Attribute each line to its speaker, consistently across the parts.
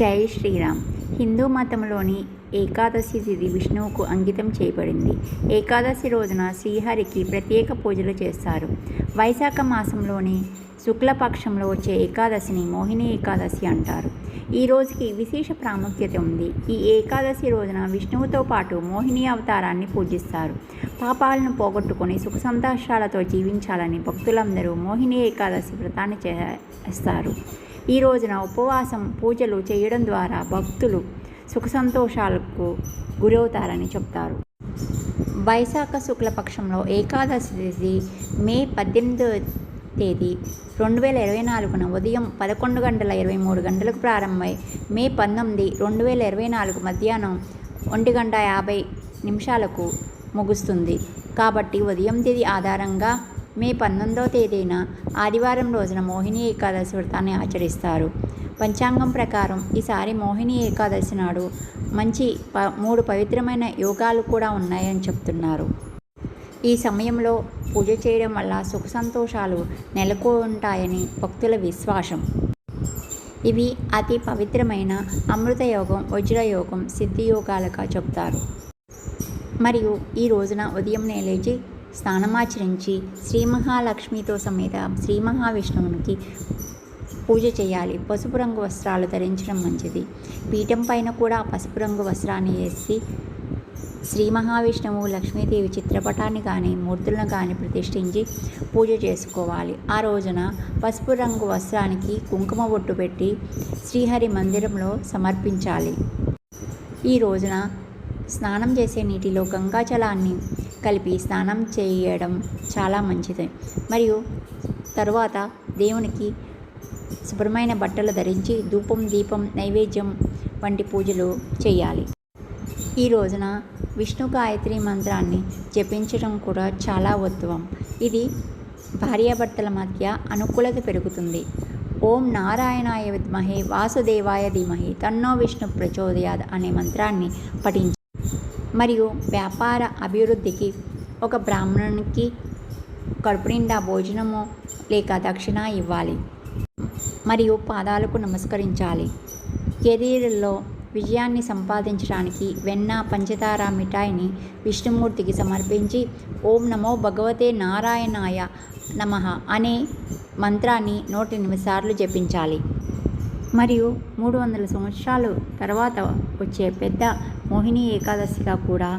Speaker 1: జై శ్రీరామ్. హిందూ మతంలోని ఏకాదశి తిథి విష్ణువుకు అంకితం చేయబడింది. ఏకాదశి రోజున శ్రీహరికి ప్రత్యేక పూజలు చేస్తారు. వైశాఖ మాసంలోని శుక్లపక్షంలో వచ్చే ఏకాదశిని మోహిని ఏకాదశి అంటారు. ఈ రోజుకి విశేష ప్రాముఖ్యత ఉంది. ఈ ఏకాదశి రోజున విష్ణువుతో పాటు మోహిని అవతారాన్ని పూజిస్తారు. పాపాలను పోగొట్టుకొని సుఖ సంతోషాలతో జీవించాలని భక్తులందరూ మోహిని ఏకాదశి వ్రతాన్ని చేస్తారు. ఈ రోజున ఉపవాసం పూజలు చేయడం ద్వారా భక్తులు సుఖ సంతోషాలకు గురవుతారని చెప్తారు. వైశాఖ శుక్లపక్షంలో ఏకాదశి తిథి మే 18వ తేదీ 2024 ఉదయం 11:23 ప్రారంభమై మే 19, 2024 మధ్యాహ్నం 1:50 ముగుస్తుంది. కాబట్టి ఉదయం తేదీ ఆధారంగా మే 19వ తేదీన ఆదివారం రోజున మోహిని ఏకాదశి వ్రతాన్ని ఆచరిస్తారు. పంచాంగం ప్రకారం ఈసారి మోహిని ఏకాదశి నాడు మంచి 3 పవిత్రమైన యోగాలు కూడా ఉన్నాయని చెప్తున్నారు. ఈ సమయంలో పూజ చేయడం వల్ల సుఖ సంతోషాలు నెలకొంటాయని భక్తుల విశ్వాసం. ఇవి అతి పవిత్రమైన అమృత యోగం, వజ్రయోగం, సిద్ధి యోగాలుగా చెప్తారు. మరియు ఈ రోజున ఉదయంనే లేచి స్నానమాచరించి శ్రీ మహాలక్ష్మితో సమేత శ్రీ మహావిష్ణువునికి పూజ చేయాలి. పసుపు రంగు వస్త్రాలు ధరించడం మంచిది. పీఠం పైన కూడా పసుపు రంగు వస్త్రాన్ని వేసి శ్రీ మహావిష్ణువు, లక్ష్మీదేవి చిత్రపటాన్ని కానీ మూర్తులను కానీ ప్రతిష్ఠించి పూజ చేసుకోవాలి. ఆ రోజున పసుపు రంగు వస్త్రానికి కుంకుమ బొట్టు పెట్టి శ్రీహరి మందిరంలో సమర్పించాలి. ఈ రోజున స్నానం చేసే నీటిలో గంగాజలాన్ని కలిపి స్నానం చేయడం చాలా మంచిది. మరియు తరువాత దేవునికి శుభ్రమైన బట్టలు ధరించి ధూపం, దీపం, నైవేద్యం వంటి పూజలు చేయాలి. ఈ రోజున విష్ణు గాయత్రి మంత్రాన్ని జపించడం కూడా చాలా ఉత్తమం. ఇది భార్యాభర్తల మధ్య అనుకూలత పెరుగుతుంది. ఓం నారాయణాయ విద్మహే వాసుదేవాయ ధీమహి తన్నో విష్ణు ప్రచోదయాత్ అనే మంత్రాన్ని పఠించాలి. మరియు వ్యాపార అభివృద్ధికి ఒక బ్రాహ్మణునికి కడుపు నిండా భోజనము లేక దక్షిణ ఇవ్వాలి. మరియు పాదాలకు నమస్కరించాలి. కెరీర్లో విజయాన్ని సంపాదించడానికి వెన్న, పంచదార మిఠాయిని విష్ణుమూర్తికి సమర్పించి ఓం నమో భగవతే నారాయణాయ నమః అనే మంత్రాన్ని 108 సార్లు జపించాలి. మరియు 300 సంవత్సరాల తర్వాత వచ్చే పెద్ద మోహిని ఏకాదశిగా కూడా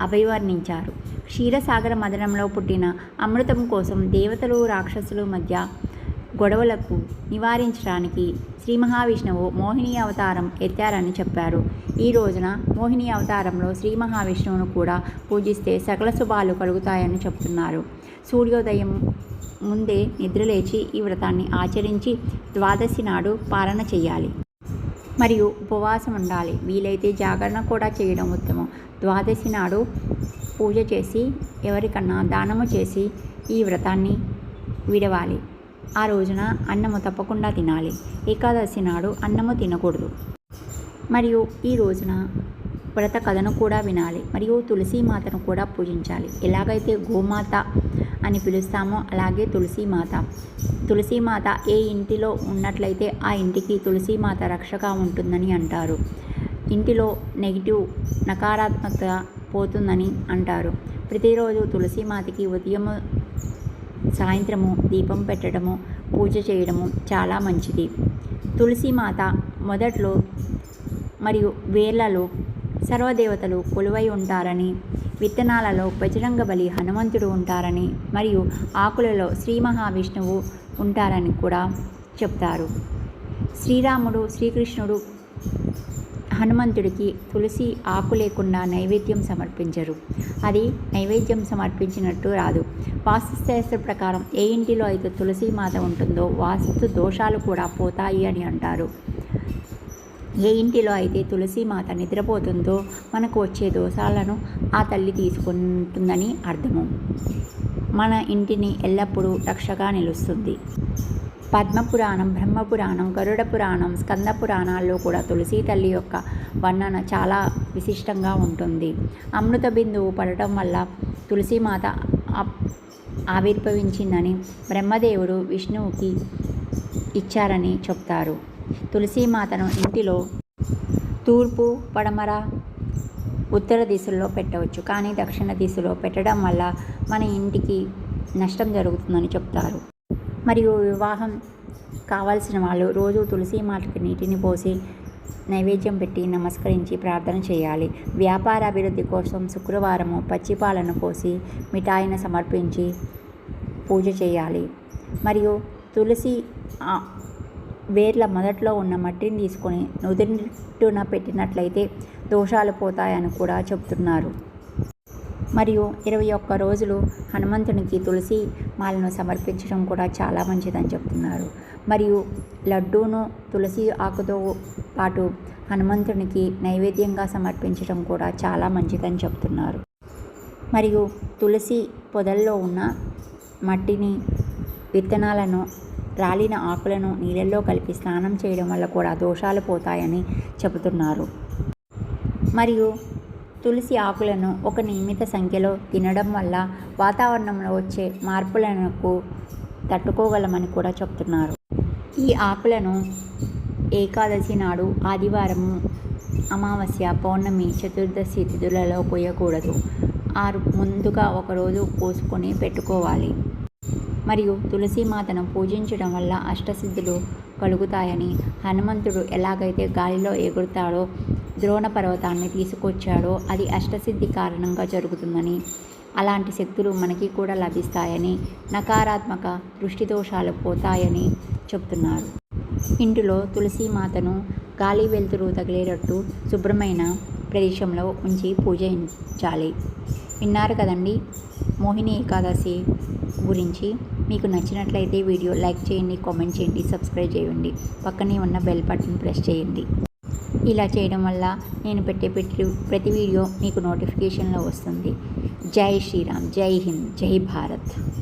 Speaker 1: అభివర్ణించారు. క్షీరసాగర మదనంలో పుట్టిన అమృతం కోసం దేవతలు, రాక్షసుల మధ్య గొడవలకు నివారించడానికి శ్రీ మహావిష్ణువు మోహిని అవతారం ఎత్తారని చెప్పారు. ఈ రోజున మోహిని అవతారంలో శ్రీ మహావిష్ణువును కూడా పూజిస్తే సకల శుభాలు కలుగుతాయని చెప్తున్నారు. సూర్యోదయం ముందే నిద్రలేచి ఈ వ్రతాన్ని ఆచరించి ద్వాదశి నాడు పాలన చేయాలి. మరియు ఉపవాసం ఉండాలి. వీలైతే జాగరణ కూడా చేయడం ఉత్తమం. ద్వాదశి నాడు పూజ చేసి ఎవరికన్నా దానము చేసి ఈ వ్రతాన్ని విడవాలి. ఆ రోజున అన్నము తప్పకుండా తినాలి. ఏకాదశి నాడు అన్నము తినకూడదు. మరియు ఈ రోజున వ్రత కథను కూడా వినాలి. మరియు తులసీమాతను కూడా పూజించాలి. ఎలాగైతే గోమాత అని పిలుస్తామో అలాగే తులసీమాత. తులసీమాత ఏ ఇంటిలో ఉన్నట్లయితే ఆ ఇంటికి తులసీమాత రక్షగా ఉంటుందని అంటారు. ఇంటిలో నెగిటివ్, నకారాత్మకత పోతుందని అంటారు. ప్రతిరోజు తులసీమాతకి ఉదయము, సాయంత్రము దీపం పెట్టడము, పూజ చేయడము చాలా మంచిది. తులసీమాత మొదట్లో మరియు వేర్లలో సర్వదేవతలు కొలువై ఉంటారని, విత్తనాలలో బజరంగబలి హనుమంతుడు ఉంటారని, మరియు ఆకులలో శ్రీ మహావిష్ణువు ఉంటారని కూడా చెప్తారు. శ్రీరాముడు, శ్రీకృష్ణుడు హనుమంతుడికి తులసి ఆకు లేకుండా నైవేద్యం సమర్పించరు. అది నైవేద్యం సమర్పించినట్టు రాదు. వాస్తుశాస్త్ర ప్రకారం ఏ ఇంటిలో అయితే తులసీమాత ఉంటుందో వాస్తు దోషాలు కూడా పోతాయి అని అంటారు. ఏ ఇంటిలో అయితే తులసీమాత నిద్రపోతుందో మనకు వచ్చే దోషాలను ఆ తల్లి తీసుకుంటుందని అర్థము. మన ఇంటిని ఎల్లప్పుడూ రక్షగా నిలుస్తుంది. పద్మపురాణం, బ్రహ్మపురాణం, గరుడ పురాణం, స్కంద పురాణాల్లో కూడా తులసీ తల్లి యొక్క వర్ణన చాలా విశిష్టంగా ఉంటుంది. అమృత బిందువు పడటం వల్ల తులసీమాత ఆవిర్భవించిందని బ్రహ్మదేవుడు విష్ణువుకి ఇచ్చారని చెప్తారు. తులసీమాతను ఇంటిలో తూర్పు, పడమర, ఉత్తర దిశల్లో పెట్టవచ్చు. కానీ దక్షిణ దిశలో పెట్టడం వల్ల మన ఇంటికి నష్టం జరుగుతుందని చెప్తారు. మరియు వివాహం కావాల్సిన వాళ్ళు రోజు తులసీమాతకి నీటిని పోసి నైవేద్యం పెట్టి నమస్కరించి ప్రార్థన చేయాలి. వ్యాపార అభివృద్ధి కోసం శుక్రవారము పచ్చిపాలను పోసి మిఠాయిని సమర్పించి పూజ చేయాలి. మరియు తులసి వేర్ల మొదట్లో ఉన్న మట్టిని తీసుకొని నుదుటిన పెట్టినట్లయితే దోషాలు పోతాయని కూడా చెప్తున్నారు. మరియు 21 రోజులు హనుమంతునికి తులసి మాలను సమర్పించడం కూడా చాలా మంచిదని చెప్తున్నారు. మరియు లడ్డూను తులసి ఆకుతో పాటు హనుమంతునికి నైవేద్యంగా సమర్పించడం కూడా చాలా మంచిదని చెప్తున్నారు. మరియు తులసి పొదల్లో ఉన్న మట్టిని, విత్తనాలను, రాలిన ఆకులను నీళ్ళల్లో కలిపి స్నానం చేయడం వల్ల కూడా దోషాలు పోతాయని చెబుతున్నారు. మరియు తులసి ఆకులను ఒక నియమిత సంఖ్యలో తినడం వల్ల వాతావరణంలో వచ్చే మార్పులకు తట్టుకోగలమని కూడా చెప్తున్నారు. ఈ ఆకులను ఏకాదశి నాడు, ఆదివారము, అమావాస్య, పౌర్ణమి, చతుర్దశి తిథులలో కోయకూడదు. ముందుగా ఒకరోజు కోసుకొని పెట్టుకోవాలి. మరియు తులసీమాతను పూజించడం వల్ల అష్టసిద్ధులు కలుగుతాయని, హనుమంతుడు ఎలాగైతే గాలిలో ఎగురుతాడో, ద్రోణ పర్వతాన్ని తీసుకొచ్చాడో అది అష్టసిద్ధి కారణంగా జరుగుతుందని, అలాంటి శక్తులు మనకి కూడా లభిస్తాయని, నకారాత్మక దృష్టి దోషాలు పోతాయని చెప్తున్నారు. ఇంటిలో తులసీమాతను గాలి వెలుతురు తగిలేటట్టు శుభ్రమైన ప్రదేశంలో ఉంచి పూజించాలి. విన్నారు కదండి మోహిని ఏకాదశి గురించి. మీకు నచ్చినట్లయితే వీడియో లైక్ చేయండి, కామెంట్ చేయండి, సబ్స్క్రైబ్ చేయండి, పక్కనే ఉన్న బెల్ బటన్ ప్రెస్ చేయండి. ఇలా చేయడం వల్ల నేను పెట్టే ప్రతి వీడియో మీకు నోటిఫికేషన్లో వస్తుంది. జై శ్రీరామ్, జై హింద్, జై భారత్.